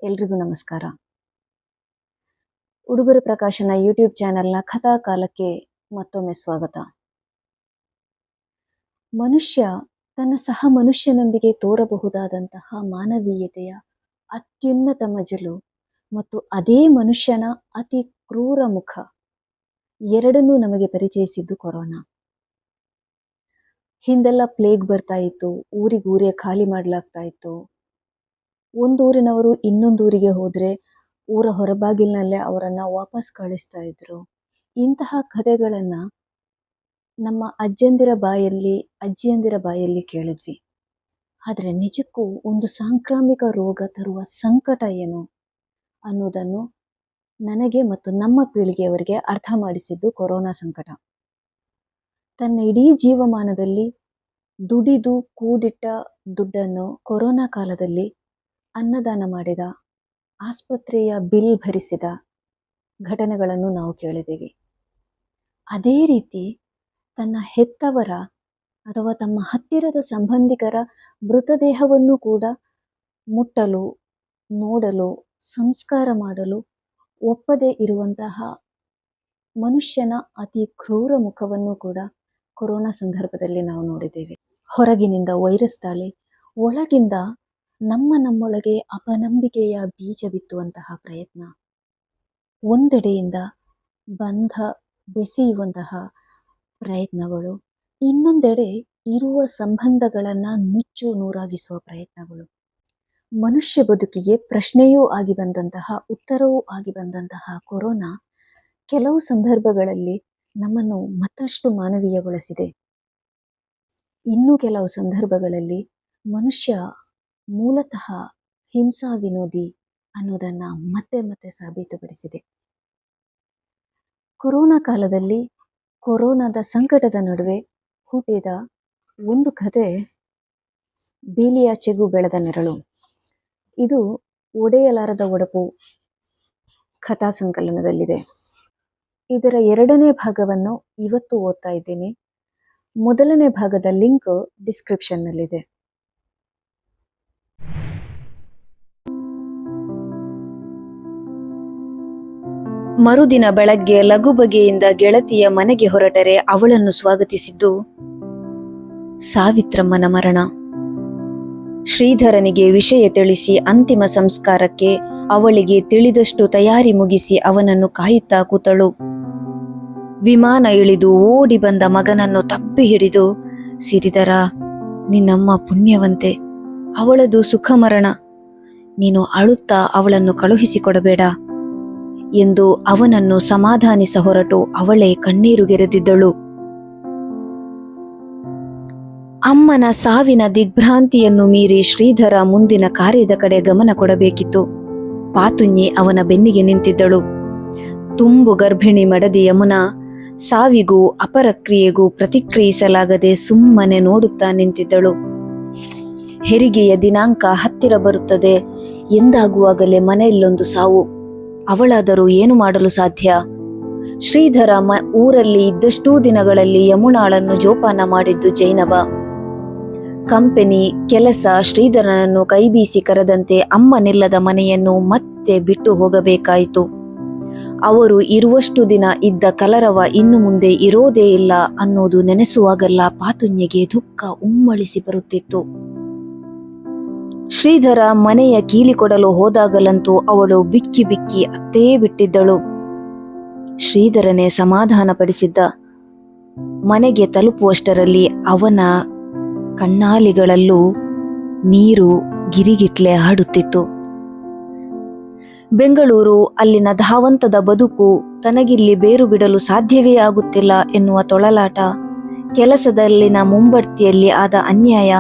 ಎಲ್ರಿಗೂ ನಮಸ್ಕಾರ. ಉಡುಗೊರೆ ಪ್ರಕಾಶನ ಯೂಟ್ಯೂಬ್ ಚಾನೆಲ್ನ ಕಥಾ ಕಾಲಕ್ಕೆ ಮತ್ತೊಮ್ಮೆ ಸ್ವಾಗತ. ಮನುಷ್ಯ ತನ್ನ ಸಹ ಮನುಷ್ಯನೊಂದಿಗೆ ತೋರಬಹುದಾದಂತಹ ಮಾನವೀಯತೆಯ ಅತ್ಯುನ್ನತ ಮಜಲು ಮತ್ತು ಅದೇ ಮನುಷ್ಯನ ಅತಿ ಕ್ರೂರ ಮುಖ ಎರಡನ್ನೂ ನಮಗೆ ಪರಿಚಯಿಸಿದ್ದು ಕೊರೋನಾ. ಹಿಂದೆಲ್ಲ ಪ್ಲೇಗ್ ಬರ್ತಾ ಇತ್ತು, ಊರಿಗೂರೇ ಖಾಲಿ ಮಾಡಲಾಗ್ತಾ ಇತ್ತು. ಒಂದೂರಿನವರು ಇನ್ನೊಂದೂರಿಗೆ ಹೋದರೆ ಊರ ಹೊರಬಾಗಿಲಿನಲ್ಲೇ ಅವರನ್ನು ವಾಪಸ್ ಕಳಿಸ್ತಾ ಇದ್ರು. ಇಂತಹ ಕಥೆಗಳನ್ನು ನಮ್ಮ ಅಜ್ಜಿಯಂದಿರ ಬಾಯಲ್ಲಿ ಕೇಳಿದ್ವಿ. ಆದರೆ ನಿಜಕ್ಕೂ ಒಂದು ಸಾಂಕ್ರಾಮಿಕ ರೋಗ ತರುವ ಸಂಕಟ ಏನು ಅನ್ನೋದನ್ನು ನನಗೆ ಮತ್ತು ನಮ್ಮ ಪೀಳಿಗೆಯವರಿಗೆ ಅರ್ಥ ಮಾಡಿಸಿದ್ದು ಕೊರೋನಾ ಸಂಕಟ. ತನ್ನ ಇಡೀ ಜೀವಮಾನದಲ್ಲಿ ದುಡಿದು ಕೂಡಿಟ್ಟ ದುಡ್ಡನ್ನು ಕೊರೋನಾ ಕಾಲದಲ್ಲಿ ಅನ್ನದಾನ ಮಾಡಿದ, ಆಸ್ಪತ್ರೆಯ ಬಿಲ್ ಭರಿಸಿದ ಘಟನೆಗಳನ್ನು ನಾವು ಕೇಳಿದ್ದೀವಿ. ಅದೇ ರೀತಿ ತನ್ನ ಹೆತ್ತವರ ಅಥವಾ ತಮ್ಮ ಹತ್ತಿರದ ಸಂಬಂಧಿಕರ ಮೃತದೇಹವನ್ನು ಕೂಡ ಮುಟ್ಟಲು, ನೋಡಲು, ಸಂಸ್ಕಾರ ಮಾಡಲು ಒಪ್ಪದೇ ಇರುವಂತಹ ಮನುಷ್ಯನ ಅತಿ ಕ್ರೂರ ಮುಖವನ್ನು ಕೂಡ ಕೊರೋನಾ ಸಂದರ್ಭದಲ್ಲಿ ನಾವು ನೋಡಿದ್ದೇವೆ. ಹೊರಗಿನಿಂದ ವೈರಸ್ ದಾಳಿ, ಒಳಗಿಂದ ನಮ್ಮೊಳಗೆ ಅಪನಂಬಿಕೆಯ ಬೀಜ ಬಿತ್ತುವಂತಹ ಪ್ರಯತ್ನ, ಒಂದೆಡೆಯಿಂದ ಬಂಧ ಬೆಸೆಯುವಂತಹ ಪ್ರಯತ್ನಗಳು, ಇನ್ನೊಂದೆಡೆ ಇರುವ ಸಂಬಂಧಗಳನ್ನು ನುಚ್ಚು ನೂರಾಗಿಸುವ ಪ್ರಯತ್ನಗಳು. ಮನುಷ್ಯ ಬದುಕಿಗೆ ಪ್ರಶ್ನೆಯೂ ಆಗಿ ಬಂದಂತಹ, ಉತ್ತರವೂ ಆಗಿ ಬಂದಂತಹ ಕೊರೋನಾ ಕೆಲವು ಸಂದರ್ಭಗಳಲ್ಲಿ ನಮ್ಮನ್ನು ಮತ್ತಷ್ಟು ಮಾನವೀಯಗೊಳಿಸಿದೆ. ಇನ್ನು ಕೆಲವು ಸಂದರ್ಭಗಳಲ್ಲಿ ಮನುಷ್ಯ ಮೂಲತಃ ಹಿಂಸಾ ವಿನೋದಿ ಅನ್ನೋದನ್ನು ಮತ್ತೆ ಮತ್ತೆ ಸಾಬೀತುಪಡಿಸಿದೆ. ಕೊರೋನಾ ಕಾಲದಲ್ಲಿ ಕೊರೋನಾದ ಸಂಕಟದ ನಡುವೆ ಹುಟ್ಟಿದ ಒಂದು ಕಥೆ ಬೇಲಿಯಾಚೆಗೂ ಬೆಳೆದ ನೆರಳು. ಇದು ಒಡೆಯಲಾರದ ಒಡಪು ಕಥಾ ಸಂಕಲನದಲ್ಲಿದೆ. ಇದರ 2ನೇ ಭಾಗವನ್ನು ಇವತ್ತು ಓದ್ತಾ ಇದ್ದೀನಿ. ಮೊದಲನೇ ಭಾಗದ ಲಿಂಕ್ ಡಿಸ್ಕ್ರಿಪ್ಷನ್ನಲ್ಲಿದೆ. ಮರುದಿನ ಬೆಳಗ್ಗೆ ಲಘು ಬಗೆಯಿಂದ ಗೆಳತಿಯ ಮನೆಗೆ ಹೊರಟರೆ ಅವಳನ್ನು ಸ್ವಾಗತಿಸಿದ್ದು ಸಾವಿತ್ರಮ್ಮನ ಮರಣ. ಶ್ರೀಧರನಿಗೆ ವಿಷಯ ತಿಳಿಸಿ ಅಂತಿಮ ಸಂಸ್ಕಾರಕ್ಕೆ ಅವಳಿಗೆ ತಿಳಿದಷ್ಟು ತಯಾರಿ ಮುಗಿಸಿ ಅವನನ್ನು ಕಾಯುತ್ತಾ ಕೂತಳು. ವಿಮಾನ ಇಳಿದು ಓಡಿ ಬಂದ ಮಗನನ್ನು ತಪ್ಪಿ ಹಿಡಿದು, ಸಿರಿಧರ, ನಿನ್ನಮ್ಮ ಪುಣ್ಯವಂತೆ, ಅವಳದು ಸುಖ ಮರಣ, ನೀನು ಅಳುತ್ತಾ ಅವಳನ್ನು ಕಳುಹಿಸಿಕೊಡಬೇಡ ಎಂದು ಅವನನ್ನು ಸಮಾಧಾನಿಸ ಹೊರಟು ಅವಳೇ ಕಣ್ಣೀರುಗೆರೆದಿದ್ದಳು. ಅಮ್ಮನ ಸಾವಿನ ದಿಗ್ಭ್ರಾಂತಿಯನ್ನು ಮೀರಿ ಶ್ರೀಧರ ಮುಂದಿನ ಕಾರ್ಯದ ಕಡೆ ಗಮನ ಕೊಡಬೇಕಿತ್ತು. ಪಾತುಂಜಿ ಅವನ ಬೆನ್ನಿಗೆ ನಿಂತಿದ್ದಳು. ತುಂಬು ಗರ್ಭಿಣಿ ಮಡದಿ ಯಮುನಾ ಸಾವಿಗೂ ಅಪರಕ್ರಿಯೆಗೂ ಪ್ರತಿಕ್ರಿಯಿಸಲಾಗದೆ ಸುಮ್ಮನೆ ನೋಡುತ್ತಾ ನಿಂತಿದ್ದಳು. ಹೆರಿಗೆಯ ದಿನಾಂಕ ಹತ್ತಿರ ಬರುತ್ತದೆ ಎಂದಾಗುವಾಗಲೇ ಮನೆಯಲ್ಲೊಂದು ಸಾವು. ಅವಳಾದರೂ ಏನು ಮಾಡಲು ಸಾಧ್ಯ? ಶ್ರೀಧರ ಊರಲ್ಲಿ ಇದ್ದಷ್ಟೂ ದಿನಗಳಲ್ಲಿ ಯಮುನಾಳನ್ನು ಜೋಪಾನ ಮಾಡಿದ್ದು ಜೈನಬ. ಕಂಪೆನಿ ಕೆಲಸ ಶ್ರೀಧರನನ್ನು ಕೈಬೀಸಿ ಕರೆದಂತೆ ಅಮ್ಮನಿಲ್ಲದ ಮನೆಯನ್ನು ಮತ್ತೆ ಬಿಟ್ಟು ಹೋಗಬೇಕಾಯಿತು. ಅವರು ಇರುವಷ್ಟು ದಿನ ಇದ್ದ ಕಲರವ ಇನ್ನು ಮುಂದೆ ಇರೋದೇ ಇಲ್ಲ ಅನ್ನೋದು ನೆನೆಸುವಾಗಲ್ಲ ಪಾತುಂಜೆಗೆ ದುಃಖ ಉಮ್ಮಳಿಸಿ ಬರುತ್ತಿತ್ತು. ಶ್ರೀಧರ ಮನೆಯ ಕೀಲಿ ಕೊಡಲು ಹೋದಾಗಲಂತೂ ಅವಳು ಬಿಕ್ಕಿ ಬಿಕ್ಕಿ ಅತ್ತೇ ಬಿಟ್ಟಿದ್ದಳು. ಶ್ರೀಧರನೇ ಸಮಾಧಾನ ಪಡಿಸಿದ್ದ. ಮನೆಗೆ ತಲುಪುವಷ್ಟರಲ್ಲಿ ಅವನ ಕಣ್ಣಾಲಿಗಳಲ್ಲೂ ನೀರು ಗಿರಿಗಿಟ್ಲೆ ಆಡುತ್ತಿತ್ತು. ಬೆಂಗಳೂರು, ಅಲ್ಲಿನ ಧಾವಂತದ ಬದುಕು, ತನಗಿಲ್ಲಿ ಬೇರು ಬಿಡಲು ಸಾಧ್ಯವೇ ಆಗುತ್ತಿಲ್ಲ ಎನ್ನುವ ತೊಳಲಾಟ, ಕೆಲಸದಲ್ಲಿನ ಮುಂಬಡ್ತಿಯಲ್ಲಿ ಆದ ಅನ್ಯಾಯ,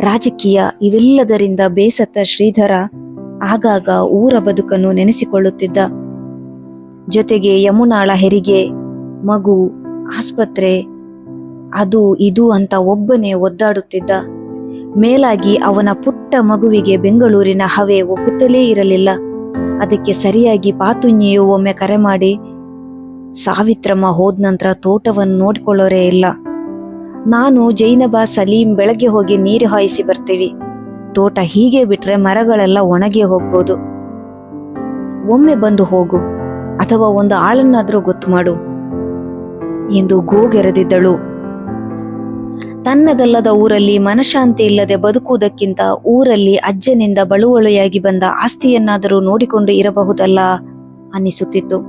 ರಾಜಕೀಯ, ಇವೆಲ್ಲದರಿಂದ ಬೇಸತ್ತ ಶ್ರೀಧರ ಆಗಾಗ ಊರ ಬದುಕನ್ನು ನೆನೆಸಿಕೊಳ್ಳುತ್ತಿದ್ದ. ಜೊತೆಗೆ ಯಮುನಾಳ ಹೆರಿಗೆ, ಮಗು, ಆಸ್ಪತ್ರೆ, ಅದು ಇದು ಅಂತ ಒಬ್ಬನೇ ಒದ್ದಾಡುತ್ತಿದ್ದ. ಮೇಲಾಗಿ ಅವನ ಪುಟ್ಟ ಮಗುವಿಗೆ ಬೆಂಗಳೂರಿನ ಹವೆ ಒಪ್ಪುತ್ತಲೇ ಇರಲಿಲ್ಲ. ಅದಕ್ಕೆ ಸರಿಯಾಗಿ ಪಾತುಂಜಿಯು ಒಮ್ಮೆ ಕರೆ ಮಾಡಿ, ಸಾವಿತ್ರಮ್ಮ ಹೋದ ನಂತರ ತೋಟವನ್ನು ನೋಡಿಕೊಳ್ಳೋರೇ ಇಲ್ಲ, ನಾನು ಜೈನಬ ಸಲೀಂ ಬೆಳಗ್ಗೆ ಹೋಗಿ ನೀರು ಹಾಯಿಸಿ ಬರ್ತೀವಿ, ತೋಟ ಹೀಗೆ ಬಿಟ್ರೆ ಮರಗಳೆಲ್ಲ ಒಣಗಿ ಹೋಗ್ಬೋದು, ಒಮ್ಮೆ ಬಂದು ಹೋಗು, ಅಥವಾ ಒಂದು ಆಳನ್ನಾದರೂ ಗೊತ್ತು ಮಾಡು ಎಂದು ಗೋಗೆರೆದಿದ್ದಳು. ತನ್ನದಲ್ಲದ ಊರಲ್ಲಿ ಮನಶಾಂತಿ ಇಲ್ಲದೆ ಬದುಕುವುದಕ್ಕಿಂತ ಊರಲ್ಲಿ ಅಜ್ಜನಿಂದ ಬಳುವಳಿಯಾಗಿ ಬಂದ ಆಸ್ತಿಯನ್ನಾದರೂ ನೋಡಿಕೊಂಡು ಇರಬಹುದಲ್ಲ ಅನ್ನಿಸುತ್ತಿತ್ತು.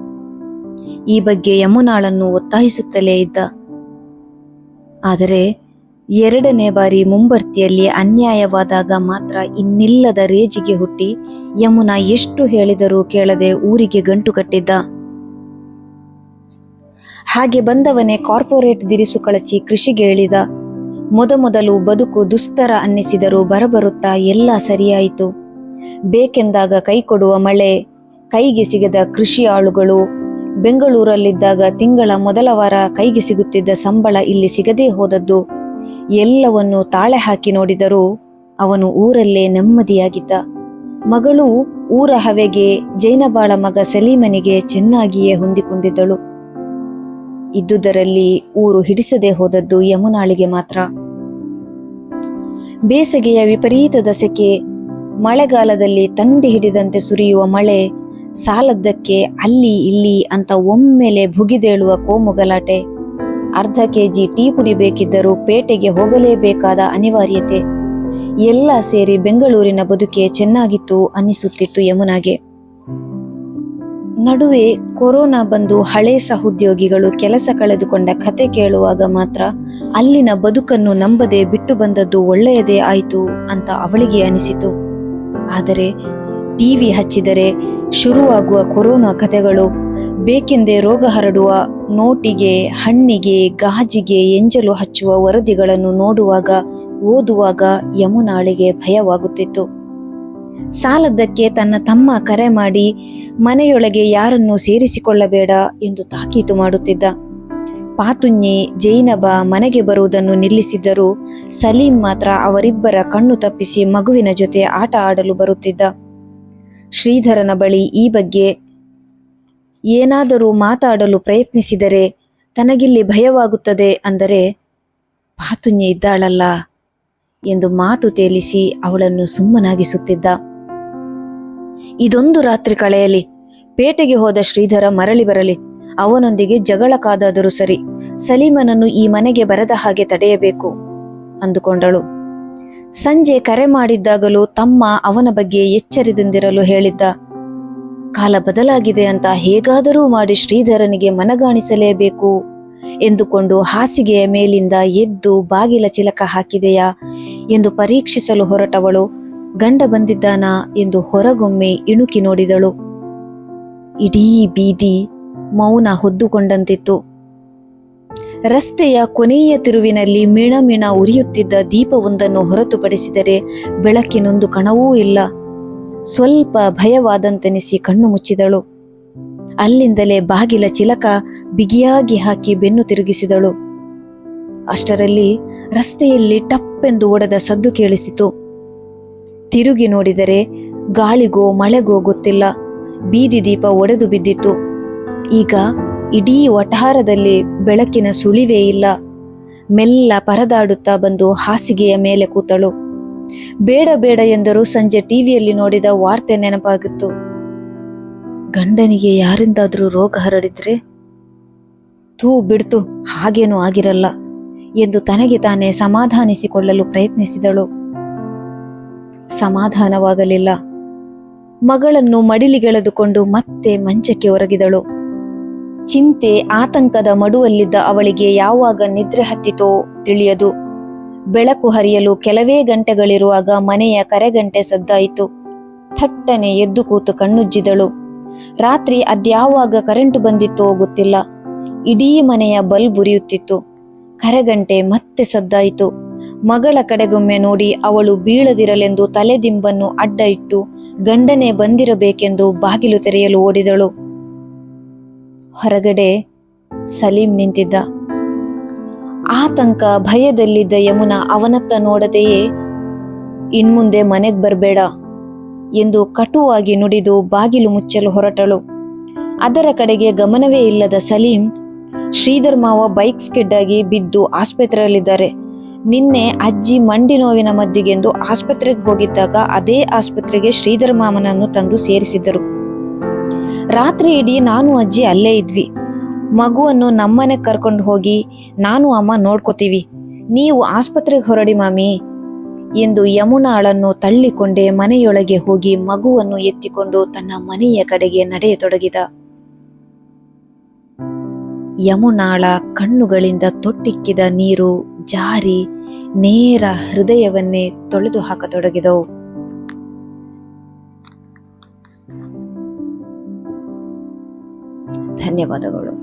ಈ ಬಗ್ಗೆ ಯಮುನಾಳನ್ನು ಒತ್ತಾಯಿಸುತ್ತಲೇ ಇದ್ದ. ಆದರೆ 2ನೇ ಬಾರಿ ಮುಂಬರ್ತಿಯಲ್ಲಿ ಅನ್ಯಾಯವಾದಾಗ ಮಾತ್ರ ಇನ್ನಿಲ್ಲದ ರೇಜಿಗೆ ಹುಟ್ಟಿ ಯಮುನಾ ಎಷ್ಟು ಹೇಳಿದರೂ ಕೇಳದೆ ಊರಿಗೆ ಗಂಟು ಕಟ್ಟಿದ್ದ. ಹಾಗೆ ಬಂದವನೇ ಕಾರ್ಪೊರೇಟ್ ದಿರಿಸು ಕಳಚಿ ಕೃಷಿಗೆ ಇಳಿದ. ಮೊದಮೊದಲು ಬದುಕು ದುಸ್ತರ ಅನ್ನಿಸಿದರೂ ಬರಬರುತ್ತಾ ಎಲ್ಲ ಸರಿಯಾಯಿತು. ಬೇಕೆಂದಾಗ ಕೈ ಕೊಡುವ ಮಳೆ, ಕೈಗೆ ಸಿಗದ ಕೃಷಿ ಆಳುಗಳು, ಬೆಂಗಳೂರಲ್ಲಿದ್ದಾಗ ತಿಂಗಳ ಮೊದಲ ವಾರ ಕೈಗೆ ಸಿಗುತ್ತಿದ್ದ ಸಂಬಳ ಇಲ್ಲಿ ಸಿಗದೇ ಹೋದದ್ದು, ಎಲ್ಲವನ್ನು ತಾಳೆ ಹಾಕಿ ನೋಡಿದರೂ ಅವನು ಊರಲ್ಲೇ ನೆಮ್ಮದಿಯಾಗಿದ್ದ. ಮಗಳು ಊರ ಹವೆಗೆ, ಜೈನಬಾಳ ಮಗ ಸಲೀಮನಿಗೆ ಚೆನ್ನಾಗಿಯೇ ಹೊಂದಿಕೊಂಡಿದ್ದಳು. ಇದ್ದುದರಲ್ಲಿ ಊರು ಹಿಡಿಸದೆ ಹೋದದ್ದು ಯಮುನಾಳಿಗೆ ಮಾತ್ರ. ಬೇಸಿಗೆಯ ವಿಪರೀತದ ಸೆಕೆ, ಮಳೆಗಾಲದಲ್ಲಿ ತಂಡಿ ಹಿಡಿದಂತೆ ಸುರಿಯುವ ಮಳೆ, ಸಾಲದ್ದಕ್ಕೆ ಅಲ್ಲಿ ಇಲ್ಲಿ ಅಂತ ಒಮ್ಮೆಲೆ ಭುಗಿದೇಳುವ ಕೋಮು ಗಲಾಟೆ, ಅರ್ಧ ಕೆಜಿ ಟೀ ಪುಡಿ ಬೇಕಿದ್ದರೂ ಪೇಟೆಗೆ ಹೋಗಲೇಬೇಕಾದ ಅನಿವಾರ್ಯತೆ, ಎಲ್ಲ ಸೇರಿ ಬೆಂಗಳೂರಿನ ಬದುಕೆ ಚೆನ್ನಾಗಿತ್ತು ಅನ್ನಿಸುತ್ತಿತ್ತು ಯಮುನಾಗೆ. ನಡುವೆ ಕೊರೋನಾ ಬಂದು ಹಳೆ ಸಹೋದ್ಯೋಗಿಗಳು ಕೆಲಸ ಕಳೆದುಕೊಂಡ ಕತೆ ಕೇಳುವಾಗ ಮಾತ್ರ ಅಲ್ಲಿನ ಬದುಕನ್ನು ನಂಬದೆ ಬಿಟ್ಟು ಬಂದದ್ದು ಒಳ್ಳೆಯದೇ ಆಯಿತು ಅಂತ ಅವಳಿಗೆ ಅನಿಸಿತು. ಆದರೆ ಟಿವಿ ಹಚ್ಚಿದರೆ ಶುರುವಾಗುವ ಕೊರೋನಾ ಕತೆಗಳು, ಬೇಕೆಂದೇ ರೋಗ ಹರಡುವ, ನೋಟಿಗೆ, ಹಣ್ಣಿಗೆ, ಗಾಜಿಗೆ ಎಂಜಲು ಹಚ್ಚುವ ವರದಿಗಳನ್ನು ನೋಡುವಾಗ ಓದುವಾಗ ಯಮುನಾಳಿಗೆ ಭಯವಾಗುತ್ತಿತ್ತು. ಸಾಲದ್ದಕ್ಕೆ ತನ್ನ ತಮ್ಮ ಕರೆ ಮಾಡಿ ಮನೆಯೊಳಗೆ ಯಾರನ್ನೂ ಸೇರಿಸಿಕೊಳ್ಳಬೇಡ ಎಂದು ತಾಕೀತು ಮಾಡುತ್ತಿದ್ದ. ಪಾತುಣ್ಣಿ, ಜೈನಬ ಮನೆಗೆ ಬರುವುದನ್ನು ನಿಲ್ಲಿಸಿದ್ದರೂ ಸಲೀಂ ಮಾತ್ರ ಅವರಿಬ್ಬರ ಕಣ್ಣು ತಪ್ಪಿಸಿ ಮಗುವಿನ ಜೊತೆ ಆಟ ಆಡಲು ಬರುತ್ತಿದ್ದ. ಶ್ರೀಧರನ ಬಳಿ ಈ ಬಗ್ಗೆ ಏನಾದರೂ ಮಾತಾಡಲು ಪ್ರಯತ್ನಿಸಿದರೆ ತನಗಿಲ್ಲಿ ಭಯವಾಗುತ್ತದೆ ಅಂದರೆ, ಪಾತುಣ್ಣಿ ಇದ್ದಾಳಲ್ಲ ಎಂದು ಮಾತು ತೇಲಿಸಿ ಅವಳನ್ನು ಸುಮ್ಮನಾಗಿಸುತ್ತಿದ್ದ. ಇದೊಂದು ರಾತ್ರಿ ಕಳೆಯಲಿ, ಪೇಟೆಗೆ ಹೋದ ಶ್ರೀಧರ ಮರಳಿ ಬರಲಿ, ಅವನೊಂದಿಗೆ ಜಗಳ ಕಾದಾದರೂ ಸರಿ, ಸಲೀಮನನ್ನು ಈ ಮನೆಗೆ ಬರದ ಹಾಗೆ ತಡೆಯಬೇಕು ಅಂದುಕೊಂಡಳು. ಸಂಜೆ ಕರೆ ಮಾಡಿದ್ದಾಗಲೂ ತಮ್ಮ ಅವನ ಬಗ್ಗೆ ಎಚ್ಚರದಿಂದಿರಲು ಹೇಳಿದ್ದ. ಕಾಲ ಬದಲಾಗಿದೆ ಅಂತ ಹೇಗಾದರೂ ಮಾಡಿ ಶ್ರೀಧರನಿಗೆ ಮನಗಾಣಿಸಲೇಬೇಕು ಎಂದುಕೊಂಡು ಹಾಸಿಗೆಯ ಮೇಲಿಂದ ಎದ್ದು ಬಾಗಿಲ ಚಿಲಕ ಹಾಕಿದೆಯಾ ಎಂದು ಪರೀಕ್ಷಿಸಲು ಹೊರಟವಳು ಗಂಡ ಬಂದಿದ್ದಾನಾ ಎಂದು ಹೊರಗೊಮ್ಮೆ ಇಣುಕಿ ನೋಡಿದಳು. ಇಡೀ ಬೀದಿ ಮೌನ ಹೊದ್ದುಕೊಂಡಂತಿತ್ತು. ರಸ್ತೆಯ ಕೊನೆಯ ತಿರುವಿನಲ್ಲಿ ಮಿಣ ಉರಿಯುತ್ತಿದ್ದ ದೀಪವೊಂದನ್ನು ಹೊರತುಪಡಿಸಿದರೆ ಬೆಳಕಿನೊಂದು ಕಣವೂ ಇಲ್ಲ. ಸ್ವಲ್ಪ ಭಯವಾದಂತೆನಿಸಿ ಕಣ್ಣು ಮುಚ್ಚಿದಳು. ಅಲ್ಲಿಂದಲೇ ಬಾಗಿಲ ಚಿಲಕ ಬಿಗಿಯಾಗಿ ಹಾಕಿ ಬೆನ್ನು ತಿರುಗಿಸಿದಳು. ಅಷ್ಟರಲ್ಲಿ ರಸ್ತೆಯಲ್ಲಿ ಟಪ್ಪೆಂದು ಒಡೆದ ಸದ್ದು ಕೇಳಿಸಿತು. ತಿರುಗಿ ನೋಡಿದರೆ ಗಾಳಿಗೋ ಮಳೆಗೋ ಗೊತ್ತಿಲ್ಲ, ಬೀದಿ ದೀಪ ಒಡೆದು ಬಿದ್ದಿತ್ತು. ಈಗ ಇಡೀ ವಠಾರದಲ್ಲಿ ಬೆಳಕಿನ ಸುಳಿವೇ ಇಲ್ಲ. ಮೆಲ್ಲ ಪರದಾಡುತ್ತಾ ಬಂದು ಹಾಸಿಗೆಯ ಮೇಲೆ ಕೂತಳು. ಬೇಡ ಬೇಡ ಎಂದರೂ ಸಂಜೆ ಟಿವಿಯಲ್ಲಿ ನೋಡಿದ ವಾರ್ತೆ ನೆನಪಾಗಿತ್ತು. ಗಂಡನಿಗೆ ಯಾರಿಂದಾದ್ರೂ ರೋಗ ಹರಡಿದ್ರೆ, ತೂ ಬಿಡ್ತು, ಹಾಗೇನೂ ಆಗಿರಲ್ಲ ಎಂದು ತನಗೆ ತಾನೇ ಸಮಾಧಾನಿಸಿಕೊಳ್ಳಲು ಪ್ರಯತ್ನಿಸಿದಳು. ಸಮಾಧಾನವಾಗಲಿಲ್ಲ. ಮಗಳನ್ನು ಮಡಿಲಿಗೆಳೆದುಕೊಂಡು ಮತ್ತೆ ಮಂಚಕ್ಕೆ ಒರಗಿದಳು. ಚಿಂತೆ, ಆತಂಕದ ಮಡುವಲ್ಲಿದ್ದ ಅವಳಿಗೆ ಯಾವಾಗ ನಿದ್ರೆ ಹತ್ತಿತೋ ತಿಳಿಯದು. ಬೆಳಕು ಹರಿಯಲು ಕೆಲವೇ ಗಂಟೆಗಳಿರುವಾಗ ಮನೆಯ ಕರೆಗಂಟೆ ಸದ್ದಾಯಿತು. ಥಟ್ಟನೆ ಎದ್ದು ಕೂತು ಕಣ್ಣುಜ್ಜಿದಳು. ರಾತ್ರಿ ಅದ್ಯಾವಾಗ ಕರೆಂಟು ಬಂದಿತ್ತೋ ಗೊತ್ತಿಲ್ಲ. ಇಡೀ ಮನೆಯ ಬಲ್ಬ್ ಉರಿಯುತ್ತಿತ್ತು. ಕರೆಗಂಟೆ ಮತ್ತೆ ಸದ್ದಾಯಿತು. ಮಗಳ ಕಡೆಗೊಮ್ಮೆ ನೋಡಿ ಅವಳು ಬೀಳದಿರಲೆಂದು ತಲೆದಿಂಬನ್ನು ಅಡ್ಡ ಇಟ್ಟು ಗಂಡನೇ ಬಂದಿರಬೇಕೆಂದು ಬಾಗಿಲು ತೆರೆಯಲು ಓಡಿದಳು. ಹೊರಗಡೆ ಸಲೀಂ ನಿಂತಿದ್ದ. ಆತಂಕ, ಭಯದಲ್ಲಿದ್ದ ಯಮುನಾ ಅವನತ್ತ ನೋಡದೆಯೇ ಇನ್ಮುಂದೆ ಮನೆಗ್ ಬರ್ಬೇಡ ಎಂದು ಕಟುವಾಗಿ ನುಡಿದು ಬಾಗಿಲು ಮುಚ್ಚಲು ಹೊರಟಳು. ಅದರ ಕಡೆಗೆ ಗಮನವೇ ಇಲ್ಲದ ಸಲೀಂ, ಶ್ರೀಧರ್ ಮಾವ ಬೈಕ್ ಸ್ಕಿಡ್ ಆಗಿ ಬಿದ್ದು ಆಸ್ಪತ್ರೆಯಲ್ಲಿದ್ದಾರೆ. ನಿನ್ನೆ ಅಜ್ಜಿ ಮಂಡಿ ನೋವಿನ ಮದ್ದಿಗೆಂದು ಆಸ್ಪತ್ರೆಗೆ ಹೋಗಿದ್ದಾಗ ಅದೇ ಆಸ್ಪತ್ರೆಗೆ ಶ್ರೀಧರ್ ಮಾಮನನ್ನು ತಂದು ಸೇರಿಸಿದ್ದರು. ರಾತ್ರಿ ಇಡೀ ನಾನು ಅಜ್ಜಿ ಅಲ್ಲೇ ಇದ್ವಿ. ಮಗುವನ್ನು ನಮ್ಮನೆ ಕರ್ಕೊಂಡು ಹೋಗಿ ನಾನು ಅಮ್ಮ ನೋಡ್ಕೋತೀವಿ, ನೀವು ಆಸ್ಪತ್ರೆಗೆ ಹೊರಡಿ ಮಾಮಿ ಎಂದು ಯಮುನಾಳನ್ನು ತಳ್ಳಿಕೊಂಡೇ ಮನೆಯೊಳಗೆ ಹೋಗಿ ಮಗುವನ್ನು ಎತ್ತಿಕೊಂಡು ತನ್ನ ಮನೆಯ ಕಡೆಗೆ ನಡೆಯತೊಡಗಿದ. ಯಮುನಾಳ ಕಣ್ಣುಗಳಿಂದ ತೊಟ್ಟಿಕ್ಕಿದ ನೀರು ಜಾರಿ ನೇರ ಹೃದಯವನ್ನೇ ತೊಳೆದು ಹಾಕತೊಡಗಿದವು. ಧನ್ಯವಾದಗಳು.